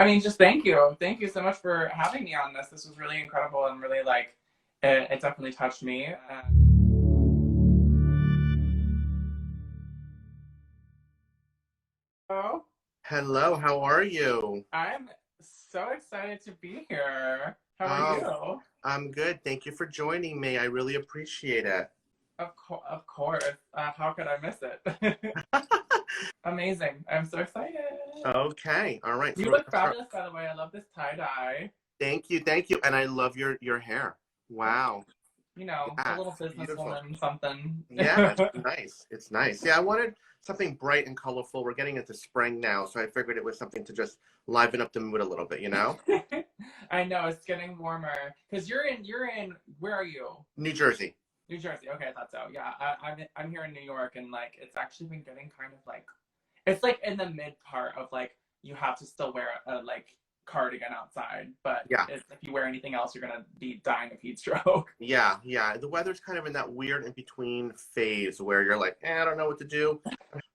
I mean, just thank you. Thank you so much for having me on this. This was really incredible and really like it definitely touched me. Oh, Hello, how are you? I'm so excited to be here. How are Oh, you? I'm good. Thank you for joining me. I really appreciate it. Of course. How could I miss it? Amazing. I'm so excited. Okay, all right. You So we're look gonna start. fabulous, by the way. I love this tie dye. Thank you, and I love your hair. Thank Wow. you. You know, a Yes, little beautiful. businesswoman, something. Yeah, it's nice. It's nice. Yeah, I wanted something bright and colorful. We're getting into spring now, so I figured it was something to just liven up the mood a little bit, you know? I know it's getting warmer because you're in. Where are you? New Jersey. New Jersey. Okay, I thought so. Yeah, I'm here in New York, and like it's actually been getting kind of like it's like in the mid part of like you have to still wear a like cardigan outside, but Yeah. if you wear anything else, you're gonna be dying of heat stroke. Yeah. The weather's kind of in that weird in between phase where you're like, I don't know what to do.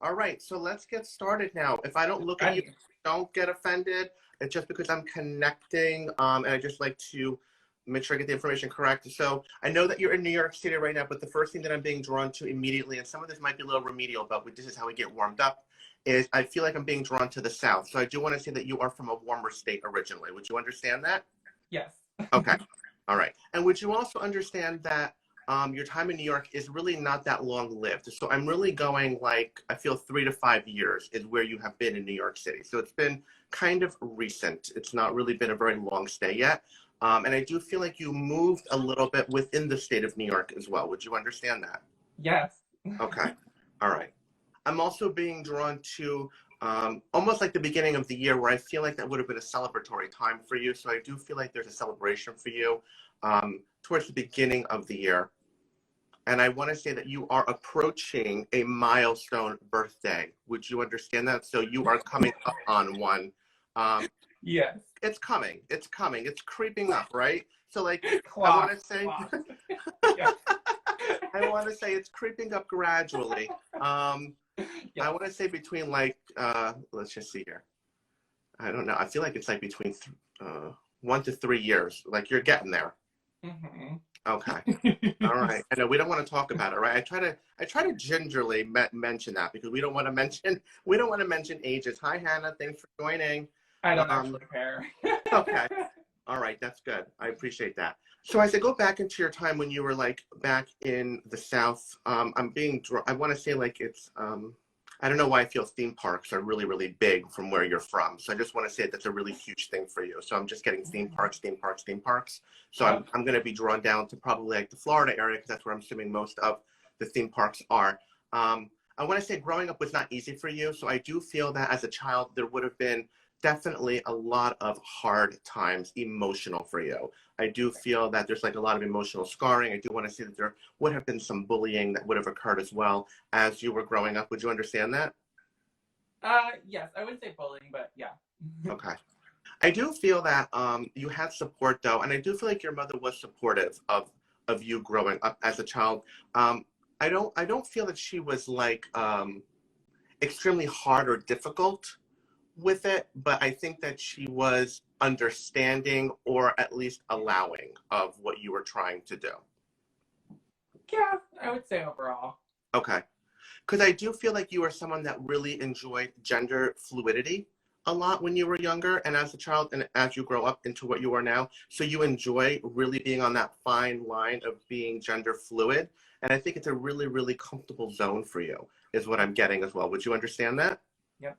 All right, so let's get started now. If I don't look at you, Ready? don't get offended. It's just because I'm connecting, and I just like to make sure I get the information correct. So I know that you're in New York City right now, but the first thing that I'm being drawn to immediately, and some of this might be a little remedial, but this is how we get warmed up, is I feel like I'm being drawn to the South. So I do want to say that you are from a warmer state originally. Would you understand that? Yes. Okay. All right. And would you also understand that your time in New York is really not that long lived? So I'm really going like, I feel 3 to 5 years is where you have been in New York City. So it's been kind of recent. It's not really been a very long stay yet. And I do feel like you moved a little bit within the state of New York as well. Would you understand that? Yes. Okay. All right. I'm also being drawn to almost like the beginning of the year where I feel like that would have been a celebratory time for you. So I do feel like there's a celebration for you towards the beginning of the year. And I want to say that you are approaching a milestone birthday. Would you understand that? So you are coming up on one. Um, Yes. it's coming. It's coming. It's creeping up, right? So like I want Clock. to say Clock. Yes. I want to say it's creeping up gradually. I Yes. want to say between like let's just see here. I don't know. I feel like it's like between 1 to 3 years. Like you're getting there. Hmm. Okay. All right. I know we don't want to talk about it, right? I try to gingerly mention that because we don't want to mention ages. Hi Hannah, thanks for joining. I don't Um, actually care. okay. All right, that's good. I appreciate that. So as I go back into your time when you were like back in the South, I want to say like it's I don't know why I feel theme parks are really, really big from where you're from. So I just want to say that's a really huge thing for you. So I'm just getting theme parks, theme parks, theme parks. So Oh, I'm going to be drawn down to probably like the Florida area because that's where I'm assuming most of the theme parks are. I want to say growing up was not easy for you. So I do feel that as a child, there would have been definitely a lot of hard times emotional for you. I do feel that there's like a lot of emotional scarring. I do want to say that there would have been some bullying that would have occurred as well as you were growing up. Would you understand that? yes, I wouldn't say bullying, but yeah. Okay. I do feel that you had support though, and I do feel like your mother was supportive of you growing up as a child. I don't feel that she was like extremely hard or difficult with it, but I think that she was understanding or at least allowing of what you were trying to do. Yeah, I would say overall. Okay. Because I do feel like you are someone that really enjoyed gender fluidity a lot when you were younger and as a child and as you grow up into what you are now. So you enjoy really being on that fine line of being gender fluid. And I think it's a really, really comfortable zone for you, is what I'm getting as well. Would you understand that? Yep.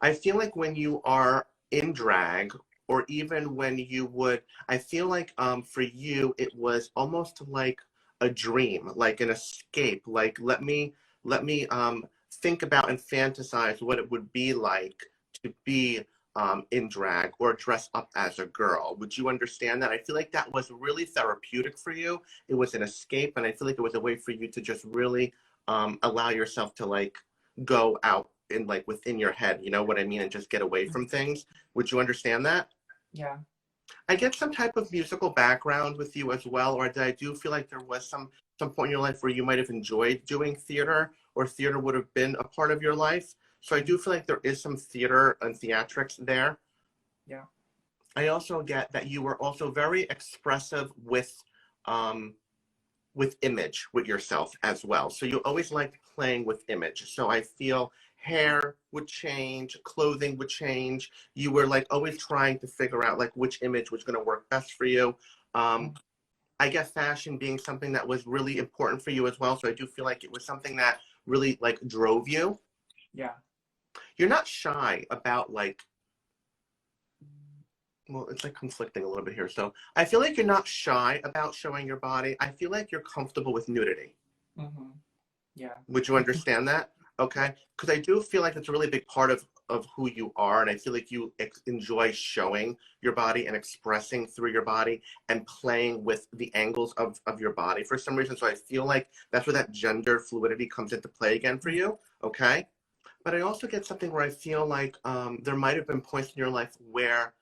I feel like when you are in drag, or even when you would, I feel like for you, it was almost like a dream, like an escape. Like let me think about and fantasize what it would be like to be in drag or dress up as a girl. Would you understand that? I feel like that was really therapeutic for you. It was an escape, and I feel like it was a way for you to just really allow yourself to like go out in like within your head, you know what I mean, and just get away from things. Would you understand that? Yeah. I get some type of musical background with you as well, or I do feel like there was some point in your life where you might have enjoyed doing theater, or theater would have been a part of your life. So I do feel like there is some theater and theatrics there. Yeah. I also get that you were also very expressive um, with image with yourself as well. So you always liked playing with image. So I feel hair would change, clothing would change. You were like always trying to figure out like which image was going to work best for you. Um, I get fashion being something that was really important for you as well. So I do feel like it was something that really like drove you. Yeah. You're not shy about like, well, it's like conflicting a little bit here. So I feel like you're not shy about showing your body. I feel like you're comfortable with nudity. Mm-hmm. Yeah. Would you understand that? Yeah. Okay. Because I do feel like it's a really big part of who you are. And I feel like you enjoy showing your body and expressing through your body and playing with the angles of your body for some reason. So I feel like that's where that gender fluidity comes into play again for you. Okay. But I also get something where I feel like there might have been points in your life where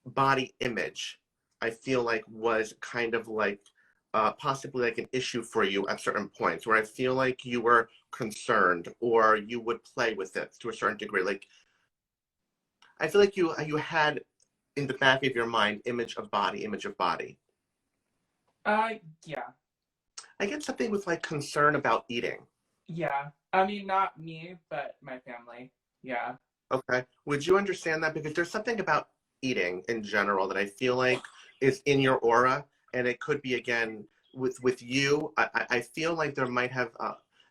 body image, I feel like was kind of like possibly like an issue for you at certain points where I feel like you were concerned or you would play with it to a certain degree. Like I feel like you had in the back of your mind image of body, image of body. Yeah. I get something with like concern about eating. Yeah. I mean, not me, but my family. Yeah. Okay. Would you understand that? Because there's something about eating in general that I feel like is in your aura, and it could be again with you. I feel like there might have,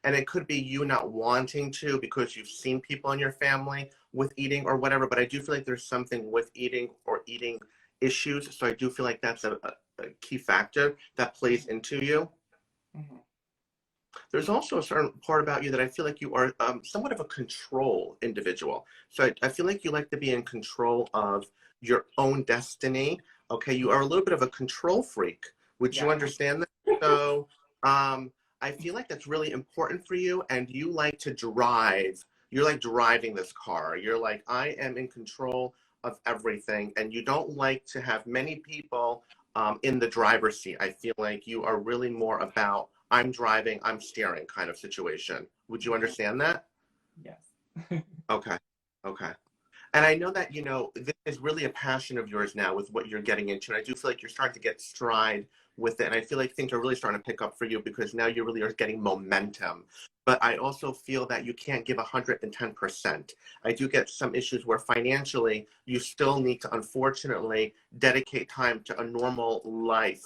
and it could be you not wanting to because you've seen people in your family with eating or whatever. But I do feel like there's something with eating or eating issues. So I do feel like that's a key factor that plays into you. Mm-hmm. There's also a certain part about you that I feel like you are somewhat of a control individual. So I feel like you like to be in control of your own destiny. Okay, you are a little bit of a control freak. Would you Yeah. understand that? So I feel like that's really important for you, and you like to drive. You're like driving this car. You're like, I am in control of everything, and you don't like to have many people in the driver's seat. I feel like you are really more about I'm driving, I'm steering kind of situation. Would you Mhm. understand that? Yes. Okay. Okay. And I know that, you know, this is really a passion of yours now with what you're getting into. And I do feel like you're starting to get stride with it. And I feel like things are really starting to pick up for you because now you really are getting momentum. But I also feel that you can't give 110%. I do get some issues where financially you still need to, unfortunately, dedicate time to a normal life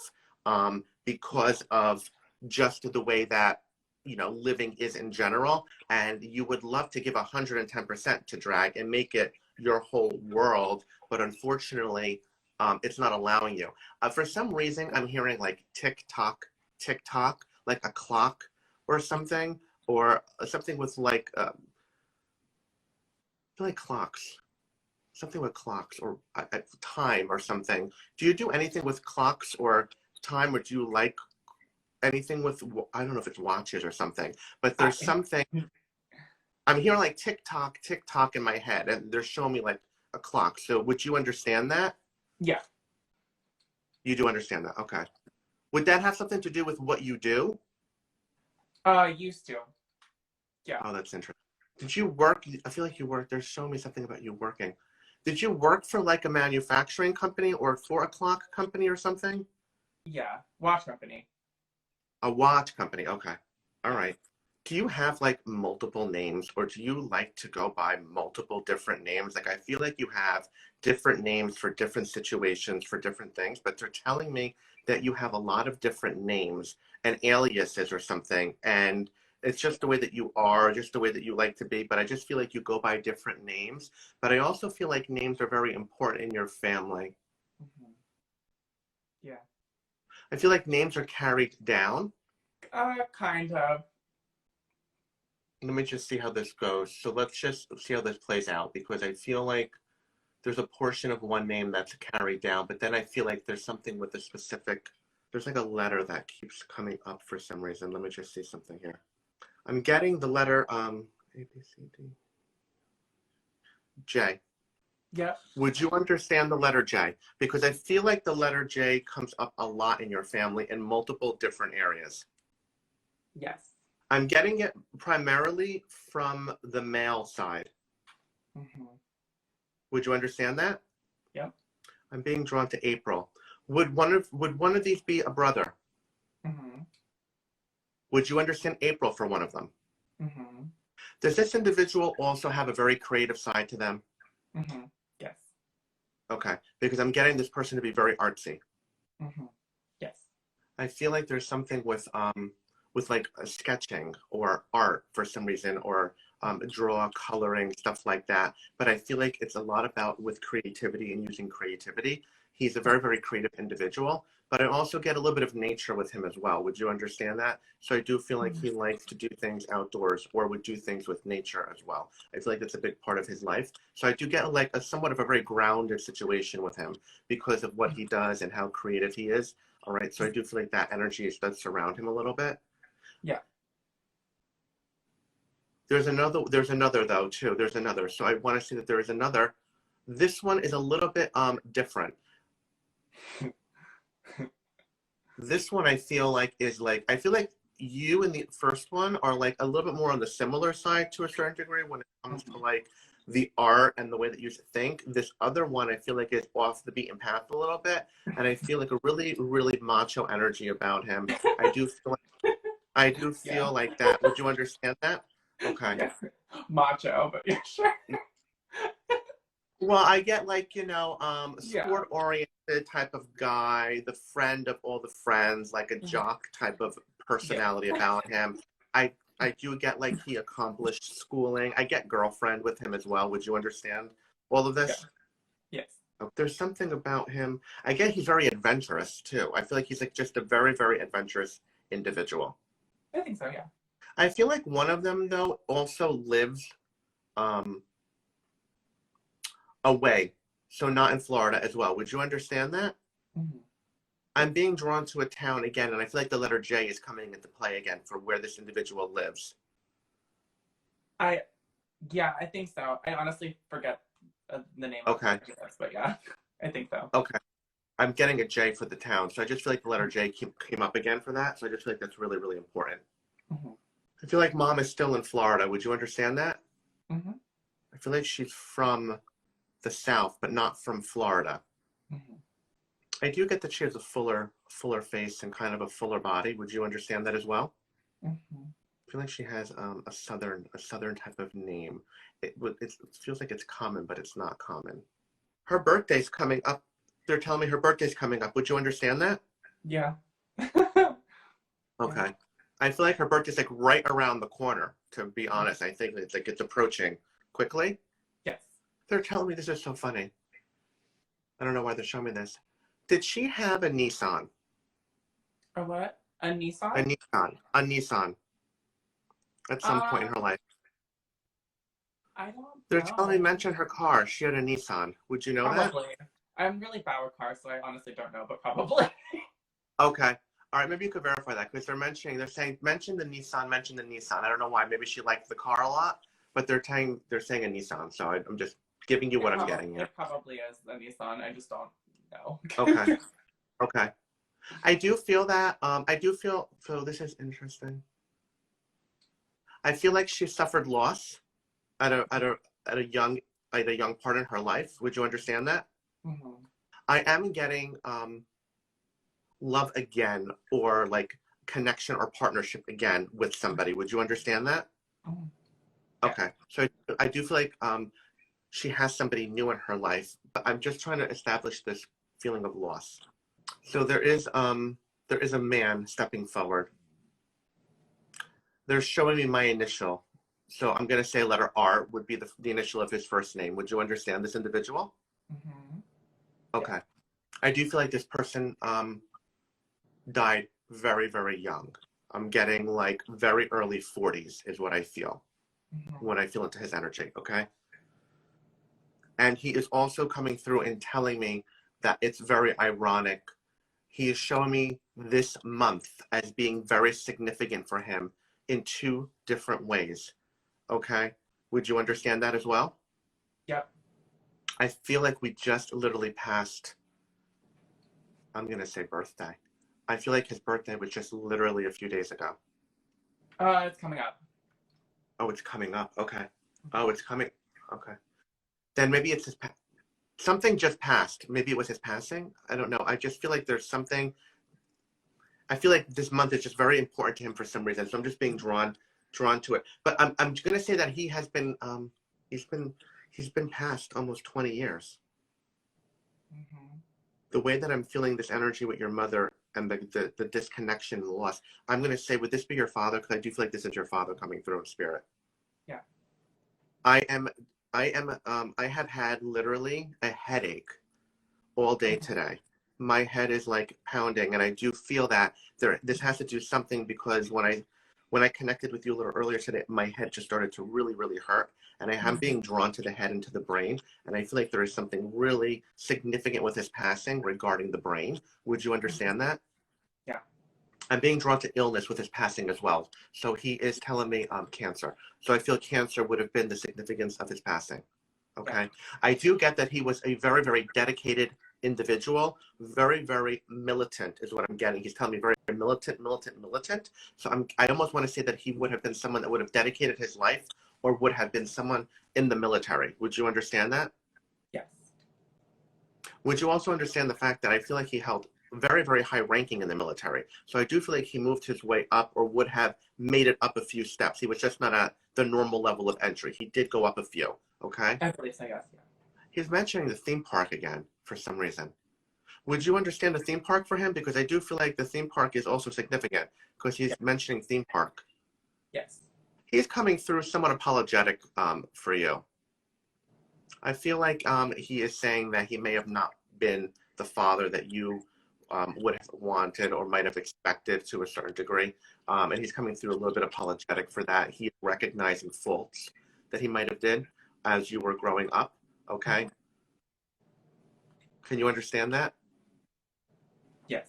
because of just the way that, you know, living is in general. And you would love to give 110% to drag and make it your whole world, but unfortunately, it's not allowing you. For some reason, I'm hearing like tick tock, like a clock or something, or something with like, I feel like clocks, something with clocks or time or something. Do you do anything with clocks or time, or do you like anything with, I don't know if it's watches or something, but there's I, something I'm hearing like tick tock in my head, and they're showing me like a clock. So would you understand that? yeah. You do understand that. Okay. Would that have something to do with what you do? Used to. Yeah. Oh, that's interesting. Did you work? I feel like you work. They're showing me something about you working. Did you work for like a manufacturing company or for a clock company or something? Yeah. Watch company. A watch company. Okay. All Yes. right. Do you have like multiple names or do you like to go by multiple different names? Like I feel like you have different names for different situations, for different things, but they're telling me that you have a lot of different names and aliases or something. And it's just the way that you are, just the way that you like to be. But I just feel like you go by different names. But I also feel like names are very important in your family. Hmm. Yeah. I feel like names are carried down. Kind of. Let me just see how this goes. So let's just see how this plays out because I feel like there's a portion of one name that's carried down, but then I feel like there's something with a specific, there's like a letter that keeps coming up for some reason. Let me just see something here. I'm getting the letter A, B, C, D, J. Yep. Would you understand the letter J? Because I feel like the letter J comes up a lot in your family in multiple different areas. Yes. I'm getting it primarily from the male side. Hmm. Would you understand that? Yep. I'm being drawn to April. Would one of these be a brother? Mm-hmm. Would you understand April for one of them? Mm-hmm. Does this individual also have a very creative side to them? Mm-hmm. Yes. Okay, because I'm getting this person to be very artsy. Mm-hmm. Yes. I feel like there's something with like sketching or art for some reason, or draw, coloring, stuff like that. But I feel like it's a lot about with creativity and using creativity. He's a very, very creative individual, but I also get a little bit of nature with him as well. Would you understand that? So I do feel like he likes to do things outdoors or would do things with nature as well. I feel like that's a big part of his life. So I do get like a somewhat of a very grounded situation with him because of what he does and how creative he is. All right. So I do feel like that energy does surround him a little bit. Yeah. There's another though too. There's another. So I want to say that there is another. This one is a little bit different. This one I feel like is like, I feel like you and the first one are like a little bit more on the similar side to a certain degree when it comes to like the art and the way that you think. This other one I feel like is off the beaten path a little bit, and I feel like a really, really macho energy about him. I do Yeah. feel like that. Would you understand that? Okay. Yeah. Macho, but yeah, sure. Well, I get like, Yeah. sport oriented type of guy, the friend of all the friends, like a jock type of personality about him. I do get like he accomplished schooling. I get girlfriend with him as well. Would you understand all of Yeah. this? Yes. There's something about him. I get he's very adventurous too. I feel like he's like just a very, very adventurous individual. I think so, yeah. I feel like one of them though also lives um away, so not in Florida as well. Would you understand that? Mm-hmm. I'm being drawn to a town again, and I feel like the letter J is coming into play again for where this individual lives. Yeah, I think so. I honestly forget the name Okay. of this, but yeah, I think so. Okay. I'm getting a J for the town, so I just feel like the letter J came up again for that, so I just feel like that's really, really important. Mm-hmm. I feel like mom is still in Florida. Would you understand that? Mm-hmm. I feel like she's from the South, but not from Florida. Mm-hmm. I do get that she has a fuller face and kind of a fuller body. Would you understand that as well? Mm-hmm. I feel like she has a southern type of name. It feels like it's common, but it's not common. Her birthday's coming up. They're telling me her birthday's coming up. Would you understand that? Yeah. Okay. I feel like her birthday's like right around the corner, to be honest. I think it's like it's approaching quickly. Yes. They're telling me this is so funny. I don't know why they're showing me this. Did she have a Nissan? A what? A Nissan? A Nissan. A Nissan. At some point in her life. I don't They're know. telling me mention her car. She had a Nissan. Would you know Probably. I'm really bad with cars, so I honestly don't know, but probably. that? Okay. All right, maybe you could verify that because they're saying mention the Nissan, mention the Nissan. I don't know why. Maybe she liked the car a lot, but they're saying a Nissan. So I'm just giving you what I'm getting here. It probably is a Nissan. I just don't know. Okay. Okay. I do feel that. So this is interesting. I feel like she suffered loss at a young part in her life. Would you understand that? Mm-hmm. I am getting love again, or like connection or partnership again with somebody. Would you understand that? Mm-hmm. Okay. So I do feel like she has somebody new in her life, but I'm just trying to establish this feeling of loss. So there is a man stepping forward. They're showing me my initial. So I'm going to say letter R would be the initial of his first name. Would you understand this individual? Mm-hmm. Okay. Yeah. I do feel like this person died very, very young. I'm getting like very early 40s is what I feel when I feel into his energy, okay? And he is also coming through and telling me that it's very ironic. He is showing me this month as being very significant for him in two different ways, okay? Would you understand that as well? Yep. I feel like we just literally passed, I'm going to say birthday. I feel like his birthday was just literally a few days ago. It's coming up. Oh, it's coming up. Okay. Oh, it's coming. Okay. Then maybe it's his something just passed. Maybe it was his passing. I don't know. I just feel like there's something. I feel like this month is just very important to him for some reason. So I'm just being drawn to it. But I'm gonna say that he has been he's been he's been past almost 20 years. Mm-hmm. The way that I'm feeling this energy with your mother and the disconnection and the loss, I'm gonna say, would this be your father? Because I do feel like this is your father coming through in spirit. Yeah. I am I have had literally a headache all day today. My head is like pounding, and I do feel that this has to do something because when I connected with you a little earlier today, my head just started to really hurt, and I am being drawn to the head and to the brain, and I feel like there is something really significant with his passing regarding the brain. Would you understand that? Yeah. I'm being drawn to illness with his passing as well. So he is telling me cancer. So I feel cancer would have been the significance of his passing. Okay. Yeah. I do get that he was a very dedicated individual, very militant is what I'm getting. He's telling me very militant. So I almost want to say that he would have been someone that would have dedicated his life or would have been someone in the military. Would you understand that? Yes. Would you also understand the fact that I feel like he held very high ranking in the military? So I do feel like he moved his way up or would have made it up a few steps. He was just not at the normal level of entry. He did go up a few. Okay. I believe so, yes. Yeah. He's mentioning the theme park again for some reason. Would you understand the theme park for him? Because I do feel like the theme park is also significant because he's mentioning theme park. Yes. He's coming through somewhat apologetic for you. I feel like he is saying that he may have not been the father that you would have wanted or might have expected to a certain degree. And he's coming through a little bit apologetic for that. He's recognizing faults that he might have did as you were growing up. Okay. Can you understand that? Yes.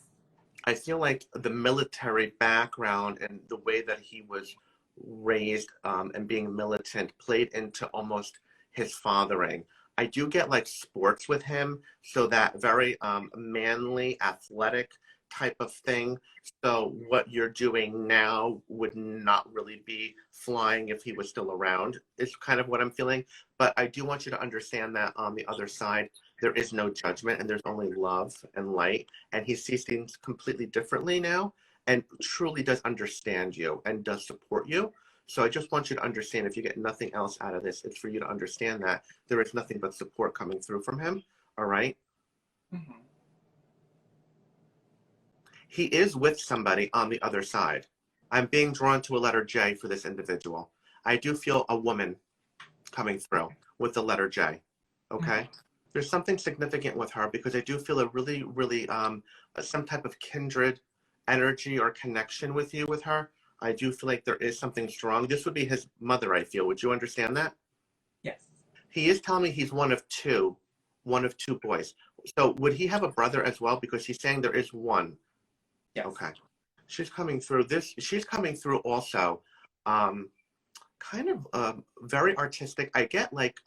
I feel like the military background and the way that he was raised and being militant played into almost his fathering. I do get like sports with him, so that very manly, athletic type of thing. So what you're doing now would not really be flying if he was still around, is kind of what I'm feeling. But I do want you to understand that on the other side, there is no judgment and there's only love and light. And he sees things completely differently now and truly does understand you and does support you. So I just want you to understand, if you get nothing else out of this, it's for you to understand that there is nothing but support coming through from him. All right. Mm-hmm. He is with somebody on the other side. I'm being drawn to a letter J for this individual. I do feel a woman coming through with the letter J. Okay. Mm-hmm. There's something significant with her because I do feel a really some type of kindred energy or connection with you with her. I do feel like there is something strong. This would be his mother, I feel. Would you understand that? Yes. He is telling me he's one of two boys. So would he have a brother as well? Because he's saying there is one. Yes. Okay. She's coming through this. She's coming through also kind of very artistic. I get like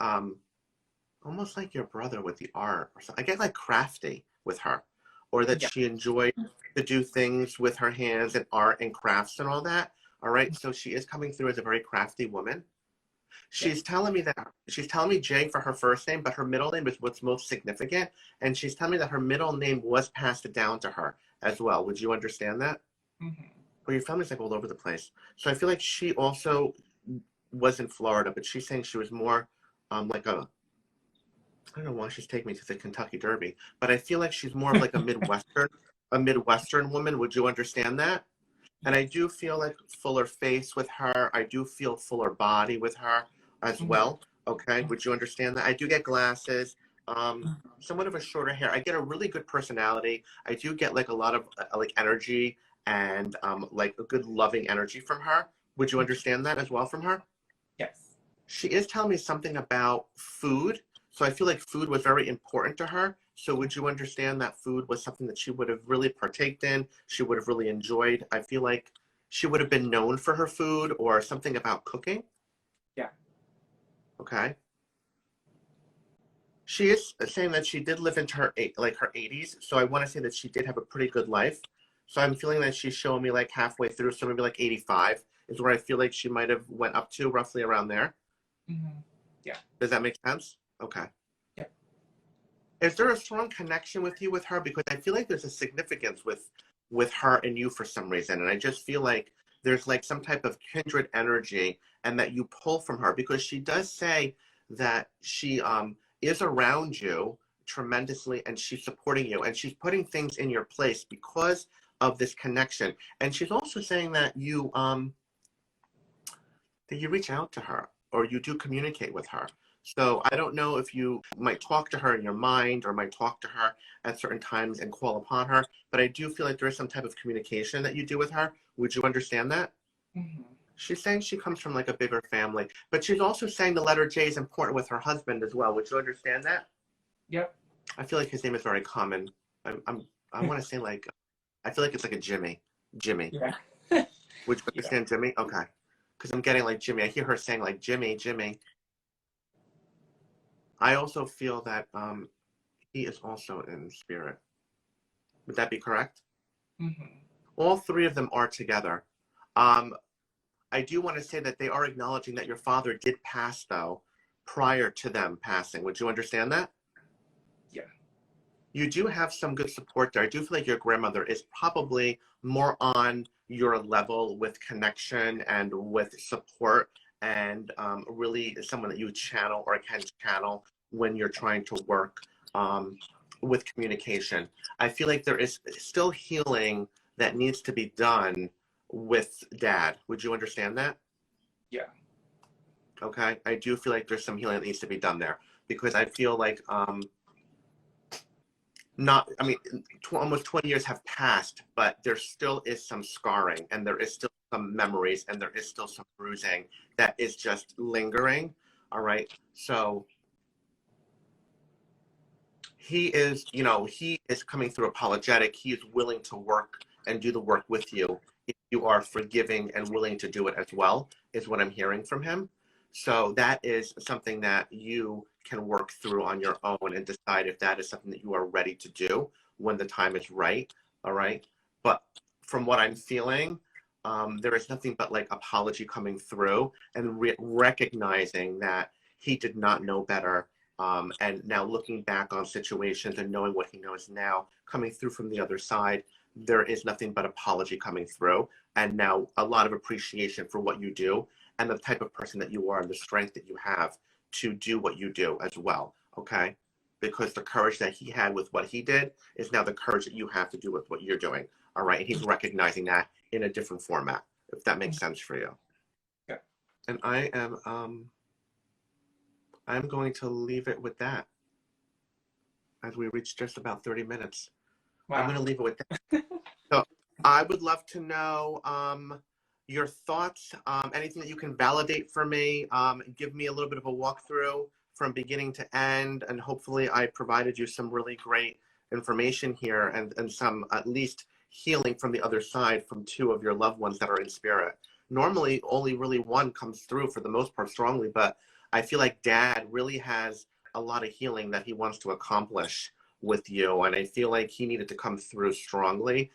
almost like your brother with the art or something. I get like crafty with her, or that she enjoyed to do things with her hands and art and crafts and all that. All right. So she is coming through as a very crafty woman. She's telling me Jay for her first name, but her middle name is what's most significant. And she's telling me that her middle name was passed down to her as well. Would you understand that? Mm-hmm. Well, your family's like all over the place. So I feel like she also was in Florida, but she's saying she was more like I don't know why she's taking me to the Kentucky Derby, but I feel like she's more of like a Midwestern woman. Would you understand that? And I do feel like fuller face with her. I do feel fuller body with her as well. Okay. Would you understand that? I do get glasses, somewhat of a shorter hair. I get a really good personality. I do get like a lot of like energy and like a good loving energy from her. Would you understand that as well from her? Yes. She is telling me something about food. So I feel like food was very important to her. So would you understand that food was something that she would have really partaked in? She would have really enjoyed. I feel like she would have been known for her food or something about cooking. Yeah. Okay. She is saying that she did live into her 80s. So I want to say that she did have a pretty good life. So I'm feeling that she's showing me like halfway through. So maybe like 85 is where I feel like she might have went up to, roughly around there. Mm-hmm. Yeah. Does that make sense? Okay. Yeah. Is there a strong connection with you with her? Because I feel like there's a significance with her and you for some reason, and I just feel like there's like some type of kindred energy, and that you pull from her because she does say that she is around you tremendously, and she's supporting you, and she's putting things in your place because of this connection. And she's also saying that you reach out to her or you do communicate with her. So I don't know if you might talk to her in your mind or might talk to her at certain times and call upon her, but I do feel like there is some type of communication that you do with her. Would you understand that? Mm-hmm. She's saying she comes from like a bigger family, but she's also saying the letter J is important with her husband as well. Would you understand that? Yep. I feel like his name is very common. I want to say like, I feel like it's like a Jimmy. Jimmy. Yeah. Would you Yeah. understand Jimmy? Okay. Because I'm getting like Jimmy. I hear her saying like Jimmy, Jimmy. I also feel that he is also in spirit. Would that be correct? Mm-hmm. All three of them are together. Um, I do want to say that they are acknowledging that your father did pass, though, prior to them passing. Would you understand that? Yeah. You do have some good support there. I do feel like your grandmother is probably more on your level with connection and with support, and really someone that you channel or can channel when you're trying to work um, with communication. I feel like there is still healing that needs to be done with dad. Would you understand that? Yeah. Okay. I do feel like there's some healing that needs to be done there because I feel like not, I mean, almost 20 years have passed, but there still is some scarring and there is still some memories and there is still some bruising that is just lingering. All right. So he is, he is coming through apologetic. He is willing to work and do the work with you if you are forgiving and willing to do it as well, is what I'm hearing from him. So that is something that you can work through on your own and decide if that is something that you are ready to do when the time is right. All right. But from what I'm feeling, there is nothing but like apology coming through and recognizing that he did not know better, and now looking back on situations and knowing what he knows now, coming through from the other side, there is nothing but apology coming through. And now a lot of appreciation for what you do and the type of person that you are and the strength that you have to do what you do as well. Okay. Because the courage that he had with what he did is now the courage that you have to do with what you're doing. All right. And he's recognizing that in a different format, if that makes sense for you. Yeah. And I'm going to leave it with that as we reach just about 30 minutes. Wow. I'm going to leave it with that. So I would love to know your thoughts, anything that you can validate for me, give me a little bit of a walkthrough from beginning to end, and hopefully I provided you some really great information here and some at least healing from the other side from two of your loved ones that are in spirit. Normally, only really one comes through for the most part strongly, but I feel like dad really has a lot of healing that he wants to accomplish with you, and I feel like he needed to come through strongly.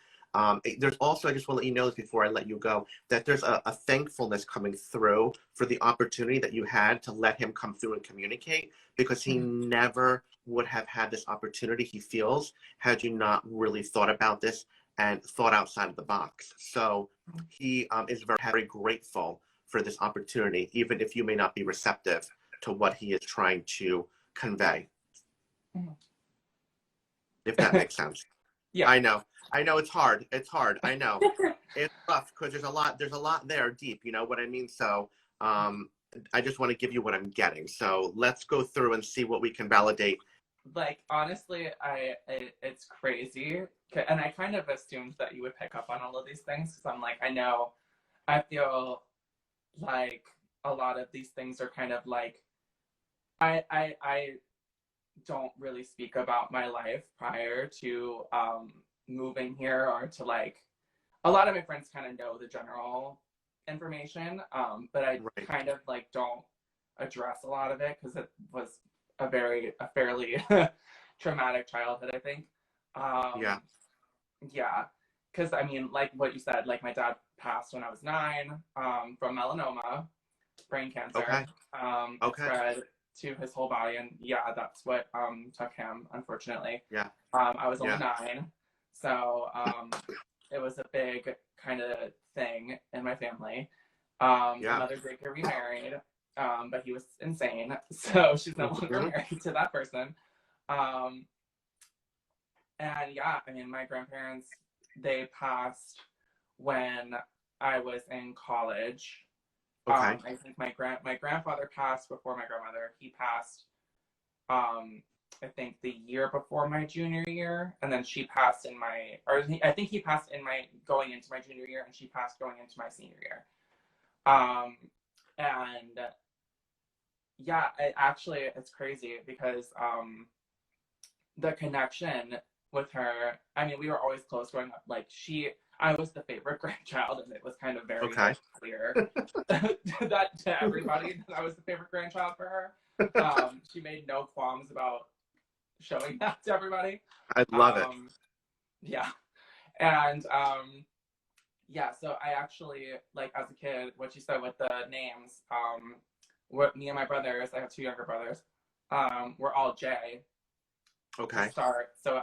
There's also, I just want to let you know this before I let you go, that there's a thankfulness coming through for the opportunity that you had to let him come through and communicate, because he never would have had this opportunity, he feels, had you not really thought about this and thought outside of the box. So he is very, very grateful for this opportunity, even if you may not be receptive to what he is trying to convey. If that makes sense. Yeah. I know. I know it's hard. It's hard. I know. It's rough because there's a lot there deep, you know what I mean? So I just want to give you what I'm getting. So let's go through and see what we can validate. Like, honestly, it's crazy. And I kind of assumed that you would pick up on all of these things because I'm like, I feel like a lot of these things are kind of like, I don't really speak about my life prior to moving here, or to like, a lot of my friends kind of know the general information, but I kind of like don't address a lot of it because it was a fairly traumatic childhood, I think. Yeah. Yeah, because I mean, like what you said, like my dad passed when I was 9 from melanoma, brain cancer. Okay. It spread to his whole body, and yeah, that's what took him, unfortunately. Yeah. I was only Yeah. 9, so it was a big kind of thing in my family. My Yeah. mother did get remarried, but he was insane, so she's no longer Mm-hmm. married to that person. Um, and yeah, I mean, my grandparents, they passed when I was in college. Okay. I think my grandfather passed before my grandmother. He passed, I think the year before my junior year, and then she passed in my, or I think he passed in my going into my junior year, and she passed going into my senior year. And yeah, it's crazy because the connection with her, I mean, we were always close growing up. Like I was the favorite grandchild, and it was kind of very Okay. like clear that to everybody that I was the favorite grandchild for her. She made no qualms about showing that to everybody. I love it. Yeah. And yeah, so I actually, like, as a kid, what you said with the names, what me and my brothers, I have 2 younger brothers, we're all J to Okay. start. So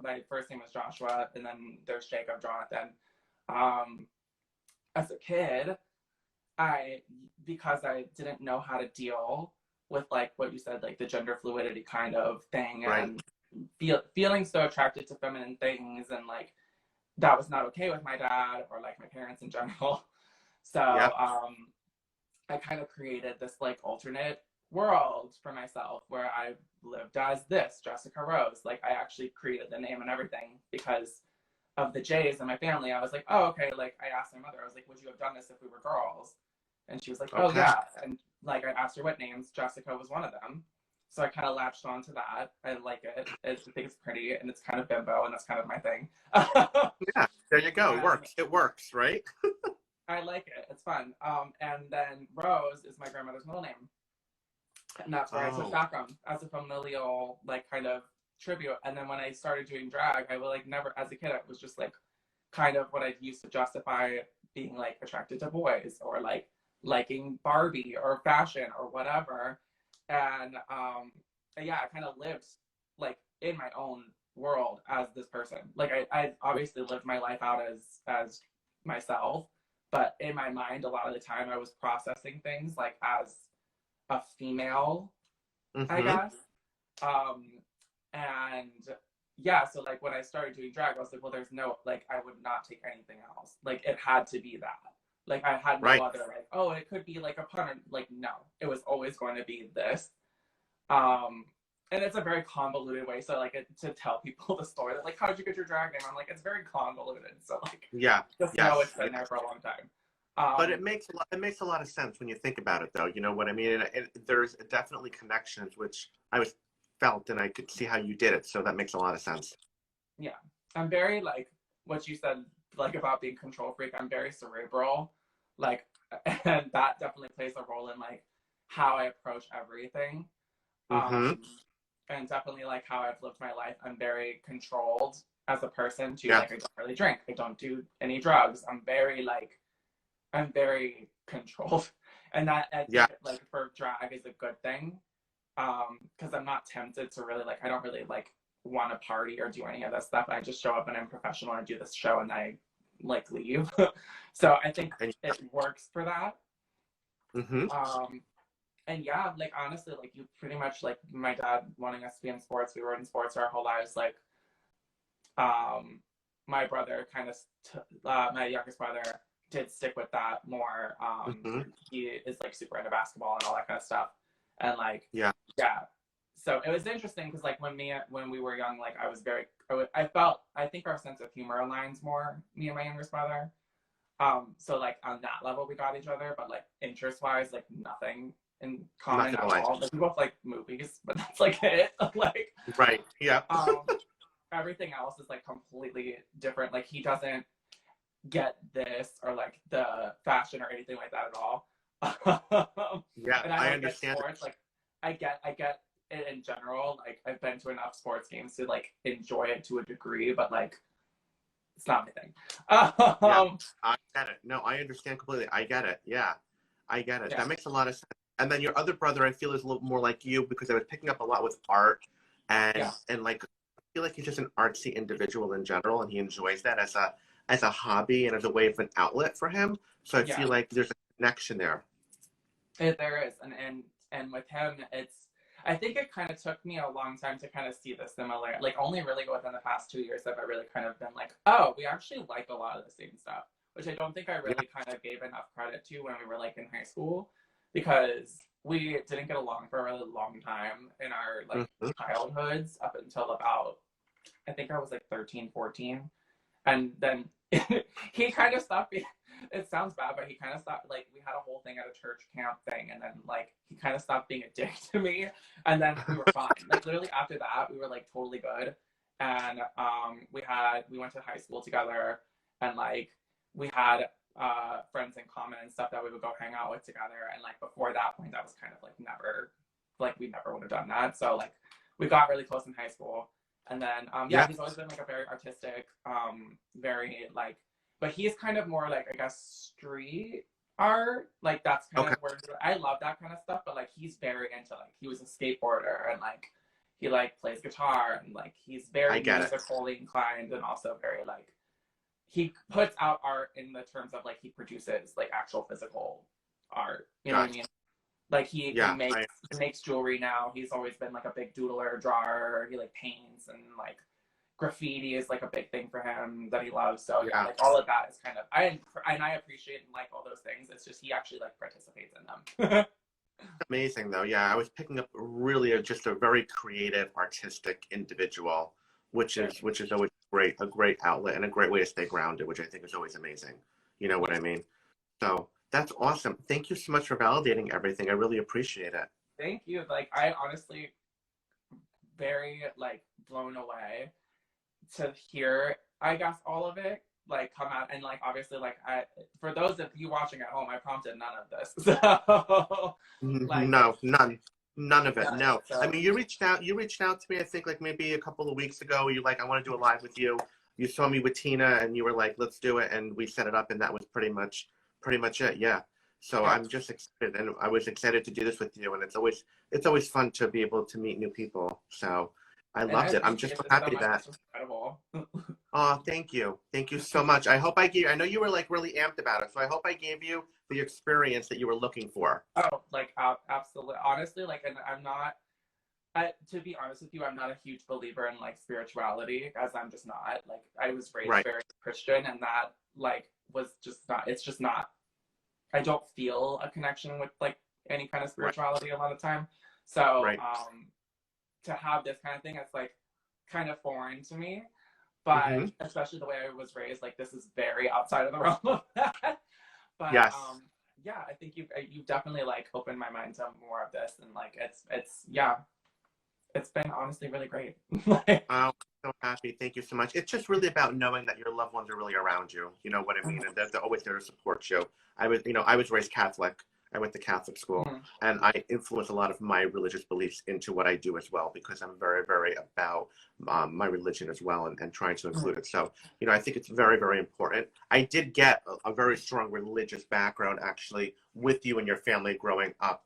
my first name was Joshua, and then there's Jacob, Jonathan. As a kid, because I didn't know how to deal with, like, what you said, like the gender fluidity kind of thing, Right. and feeling so attracted to feminine things, and like that was not okay with my dad or like my parents in general. So Yep. I kind of created this like alternate world for myself where I lived as this Jessica Rose. Like I actually created the name and everything because of the J's in my family. I was like, oh, okay. Like I asked my mother, I was like, would you have done this if we were girls? And she was like, oh Okay. yeah. And like I asked her what names. Jessica was one of them. So I kind of latched onto that. I like it. I think it's pretty, and it's kind of bimbo, and that's kind of my thing. Yeah. There you go. It And works. It works, right? I like it. It's fun. And then Rose is my grandmother's middle name, and that's where I took Oh. that from as a familial, like, kind of tribute. And then when I started doing drag, I would like never, as a kid, it was just like kind of what I used to justify being like attracted to boys or like liking Barbie or fashion or whatever. And yeah, I kind of lived like in my own world as this person. Like I obviously lived my life out as myself, but in my mind, a lot of the time I was processing things like as a female, I Mm-hmm. guess. Um, and yeah, so like when I started doing drag, I was like, well, there's no, like, I would not take anything else. Like it had to be that. Like I had no Right. other, like, oh, it could be like a pun. Like, no, it was always going to be this. Um, and it's a very convoluted way. So like to tell people the story that like, how did you get your drag name? I'm like, it's very convoluted. So like, Yeah. just know Yes. it's been there for a long time. But Um, it makes a lot of sense when you think about it, though. You know what I mean? And there's definitely connections, which I was felt, and I could see how you did it. So that makes a lot of sense. yeah, I'm very like what you said, like about being control freak. I'm very cerebral, like, and that definitely plays a role in like how I approach everything. Mm-hmm. And definitely like how I've lived my life. I'm very controlled as a person too. Yeah. Like I don't really drink. I don't do any drugs. I'm very controlled, and that I Yeah. think like for drag is a good thing, because I'm not tempted to really like I don't really like want to party or do any of that stuff. I just show up and I'm professional and do this show and I like leave. So I think And it works for that. mm-hmm. And yeah, like honestly, like you pretty much like my dad wanting us to be in sports. We were in sports our whole lives. Like, my brother kind of, my youngest brother did stick with that more. Mm-hmm. He is like super into basketball and all that kind of stuff. And like, Yeah. yeah. So it was interesting because like when we were young, like I was very, I think our sense of humor aligns more, me and my youngest brother. So like on that level we got each other, but like interest wise, like nothing in Not common gonna at lie. all. Like we both like movies, but that's like it. Like Right. Yeah. everything else is like completely different. Like he doesn't get this or like the fashion or anything like that at all. Yeah. And I I don't get understand. sports. Like I get it in general. Like I've been to enough sports games to like enjoy it to a degree, but like it's not my thing. Yeah. I get it. No, I understand completely. I get it. Yeah. I get it. Yeah. That makes a lot of sense. And then your other brother, I feel, is a little more like you because I was picking up a lot with art Yeah, and like I feel like he's just an artsy individual in general, and he enjoys that as a hobby and as a way of an outlet for him. So I yeah. feel like there's a connection there. There is, and with him, it's. I think it kind of took me a long time to kind of see the similar. Like only really within the past 2 years have I really kind of been like, oh, we actually like a lot of the same stuff, which I don't think I Yeah. really kind of gave enough credit to when we were like in high school, because we didn't get along for a really long time in our like Hmm. childhoods up until about I think I was like 13, 14. And then he kind of stopped being, it sounds bad, but he kind of stopped, like, we had a whole thing at a church camp thing, and then, like, he kind of stopped being a dick to me, and then we were fine. Like, literally after that, we were, like, totally good, and we went to high school together, and, like, we had friends in common and stuff that we would go hang out with together, and, like, before that point, that was kind of, like, never, like, we never would have done that, so, like, we got really close in high school, and then, yeah, Yeah. he's always been like a very artistic, very like, but he's kind of more like, I guess, street art. Like that's kind Okay. of where I love that kind of stuff. But like, he's very into like, he was a skateboarder and like, he like plays guitar and like, he's I very get it. musically inclined and also very like, he puts out art in the terms of like, he produces like actual physical art. You know what I Gotcha. mean? Like Yeah. he makes jewelry now. He's always been like a big doodler, drawer. He like paints and like graffiti is like a big thing for him that he loves. So yeah, Yeah. like all of that is kind of I appreciate and like all those things. It's just he actually like participates in them. Amazing though. Yeah, I was picking up really just a very creative, artistic individual, which is always great, a great outlet and a great way to stay grounded, which I think is always amazing. You know what Yeah. I mean? So that's awesome. Thank you so much for validating everything. I really appreciate it. Thank you. Like I honestly very like blown away to hear I guess all of it like come out and like obviously like I for those of you watching at home I prompted none of this so like No, none of it. yeah No. I so mean, you reached out to me, I think like maybe a couple of weeks ago. You're like, I want to do a live with you. You saw me with Tina and you were like, let's do it. And we set it up and that was pretty much it. Yeah. So yeah I'm just excited and I was excited to do this with you. And it's always fun to be able to meet new people. So I and I loved it. I'm just appreciate so this so happy much. that, It's incredible. oh, thank you. Thank you so much. I know you were like really amped about it. So I hope I gave you the experience that you were looking for. Oh, like absolutely. Honestly, like, and I'm not. To be honest with you, I'm not a huge believer in like spirituality, as I'm just not. Like, I was raised Right. very Christian, and that like was just not. It's just not. I don't feel a connection with like any kind of Right. spirituality a lot of time. So, Right. to have this kind of thing, it's like kind of foreign to me. But Hmm. especially the way I was raised, like this is very outside of the realm of that. But Yes. yeah, I think you've definitely like opened my mind to more of this, and like it's yeah, it's been honestly really great. Like, Oh, I'm so happy. Thank you so much. It's just really about knowing that your loved ones are really around you. You know what I mean? And that they're always there to support you. I was raised Catholic. I went to Catholic school, mhm, and I influence a lot of my religious beliefs into what I do as well because I'm very, very about my religion as well and trying to mhm, include it. So, I think it's very, very important. I did get a very strong religious background actually with you and your family growing up.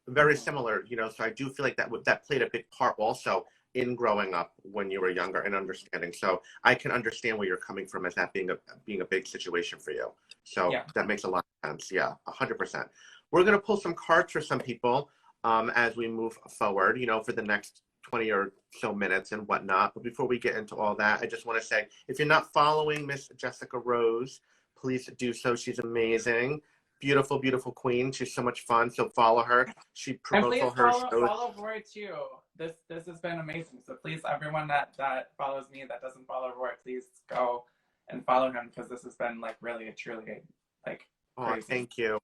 Very mhm. similar, so I do feel like that played a big part also in growing up when you were younger and understanding. So I can understand where you're coming from as that being a big situation for you. So Yeah. that makes a lot of sense. Yeah, 100%. We're gonna pull some cards for some people as we move forward. For the next 20 or so minutes and whatnot. But before we get into all that, I just want to say, if you're not following Miss Jessica Rose, please do so. She's amazing. Beautiful, beautiful queen. She's so much fun. So follow her. She And promotes please all her shows. follow Roy too. This has been amazing. So please, everyone that follows me that doesn't follow Roy, please go and follow him because this has been like really truly like Oh, crazy. thank you.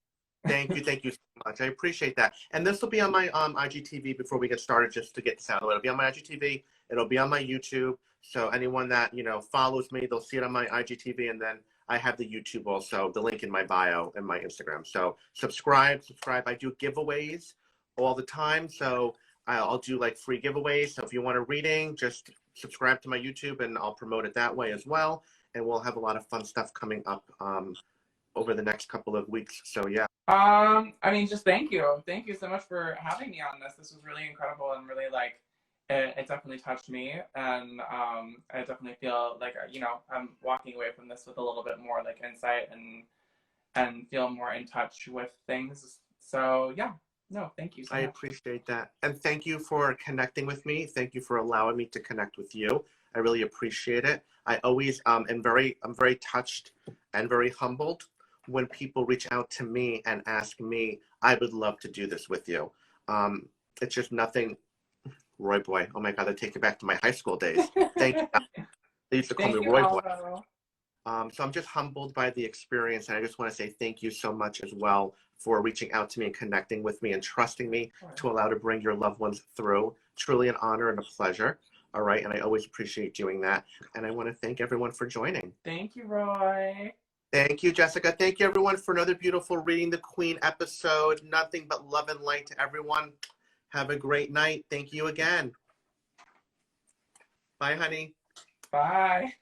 Thank you so much. I appreciate that. And this will be on my IGTV before we get started, just to get this out of the way. It'll be on my IGTV. It'll be on my YouTube. So anyone that, follows me, they'll see it on my IGTV. And then I have the YouTube also, the link in my bio and my Instagram. So subscribe. I do giveaways all the time. So I'll do like free giveaways. So if you want a reading, just subscribe to my YouTube and I'll promote it that way as well. And we'll have a lot of fun stuff coming up over the next couple of weeks. So yeah. I mean, just thank you. Thank you so much for having me on this. This was really incredible and really like it definitely touched me, and I definitely feel like I'm walking away from this with a little bit more like insight and feel more in touch with things. So yeah, no, thank you so I much. appreciate that. And thank you for connecting with me. Thank you for allowing me to connect with you. I really appreciate it. I always I'm very touched and very humbled when people reach out to me and ask me, I would love to do this with you. Um, it's just nothing, Roy Boy. Oh my God, I take it back to my high school days. Thank you. They used to call me Thank you, Roy Boy. Alvo. So I'm just humbled by the experience, and I just want to say thank you so much as well for reaching out to me and connecting with me and trusting me to allow to bring your loved ones through. Truly an honor and a pleasure. All right, and I always appreciate doing that. And I want to thank everyone for joining. Thank you, Roy. Thank you, Jessica. Thank you, everyone, for another beautiful Reading the Queen episode. Nothing but love and light to everyone. Have a great night. Thank you again. Bye, honey. Bye.